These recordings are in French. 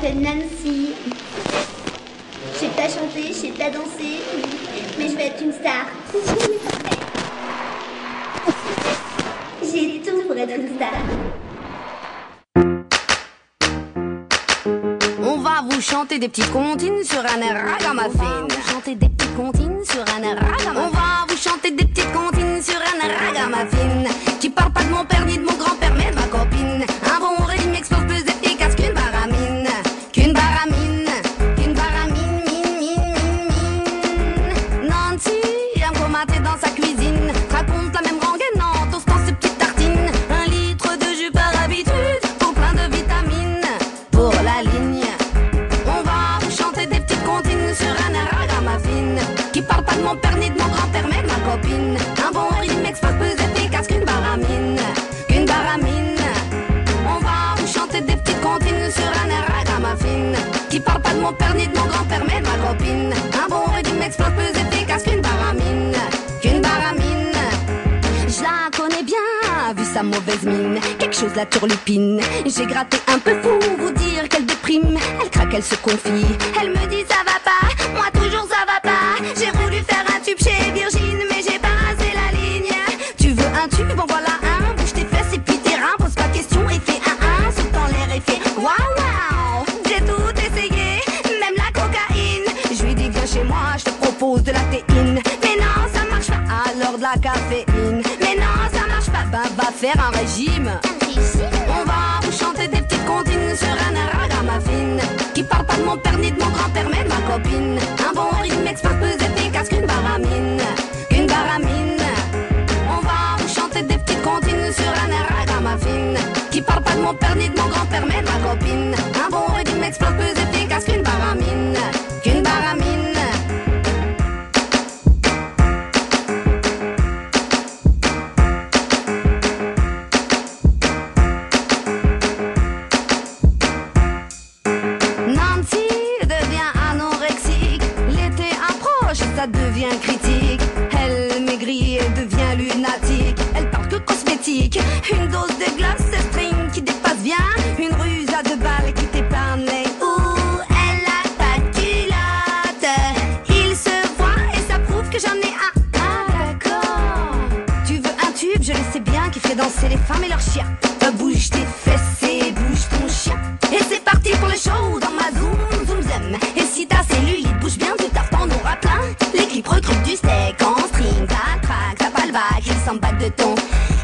m'appelle Nancy. Je sais pas chanter, je sais pas danser, mais je vais être une star. J'ai tout pour être une star. On va vous chanter des petites comptines sur un air ragamuffin. On va vous chanter des petites comptines sur un air ragamuffin. On va vous chanter des petites comptines sur un air ragamuffin. Qui parle pas de mon père ni de mon grand-père mais de ma copine. Un bon régime explose plus efficace qu'une baramine. Qu'une baramine, qu'une baramine, mine. Nancy aime commenter dans sa cuisine. Raconte la même rengaine en toastant ses petites tartines. 1 litre de jus par habitude pour plein de vitamines. Pour la ligne. Sur un air ragamuffin qui parle pas de mon père ni de mon grand-père mais de ma copine. Un bon rythme explose plus efficace qu'une baramine. Qu'une baramine. On va vous chanter des petites comptines sur un air ragamuffin qui parle pas de mon père ni de mon grand-père mais de ma copine. Un bon rythme explose plus efficace qu'une baramine. Qu'une baramine. Je la connais bien, vu sa mauvaise mine. Quelque chose la turlupine. J'ai gratté un peu pour vous dire qu'elle déprime. Elle craque, elle se confie. Elle me dit ça va pas, moi toujours ça va pas. J'ai voulu faire un tube chez Virgin, mais j'ai pas rasé la ligne. Tu veux un tube, bon voilà un. Bouge tes fesses et puis tes reins. Pose pas de questions et fais un. Saute dans l'air et fais waouh waouh. J'ai tout essayé, même la cocaïne. Je lui dis viens chez moi, je te propose de la théine. Mais non, ça marche pas, alors de la caféine. Mais non, ça marche pas, ben va faire un régime. On va vous chanter des petites comptines sur un air ragamuffin qui parle pas de mon père ni de mon grand-père mais de ma copine. Un bon rythme explose plus efficace qu'une baramine. Qu'une baramine. On va vous chanter des petites comptines sur un air ragamuffin qui parle pas de mon père ni de mon grand-père mais de ma copine. Un bon rythme explose plus efficace qu'une baramine. Qu'une baramine. Ça devient critique. Elle maigrit et devient lunatique. Elle parle que cosmétique. Une dose de glace, c'est string qui dépasse bien. Une ruse à 2 balles qui t'épargne les elle a pas de culotte. Il se voit et ça prouve que j'en ai un. Ah d'accord. Tu veux un tube, je le sais bien, qui fait danser les femmes et leurs chiens. Bouge tes fesses et bouge ton chien. Et c'est parti pour le show dans ma zoom zoom zem. Et si ta cellulite bouge bien, plus tard t'en auras plein. Les clips recrutent du steak en string. T'as track, t'as pas le bac, ils s'en battent de ton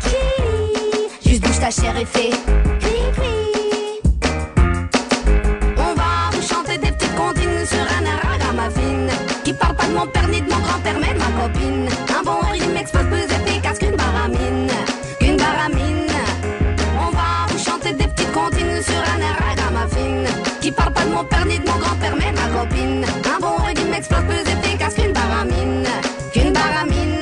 kili. Juste bouge ta chair et fais cri cri. On va vous chanter des petites comptines sur un air ragamuffin qui parle pas de mon père ni de mon grand-père mais de ma copine. Un bon rythme explose plus efficace qu'une baramine. Qu'une baramine. Des petites comptines sur un air ragamuffin qui parle pas de mon père ni de mon grand-père mais de ma copine. Un bon rythme explose plus efficace qu'une baramine. Qu'une baramine.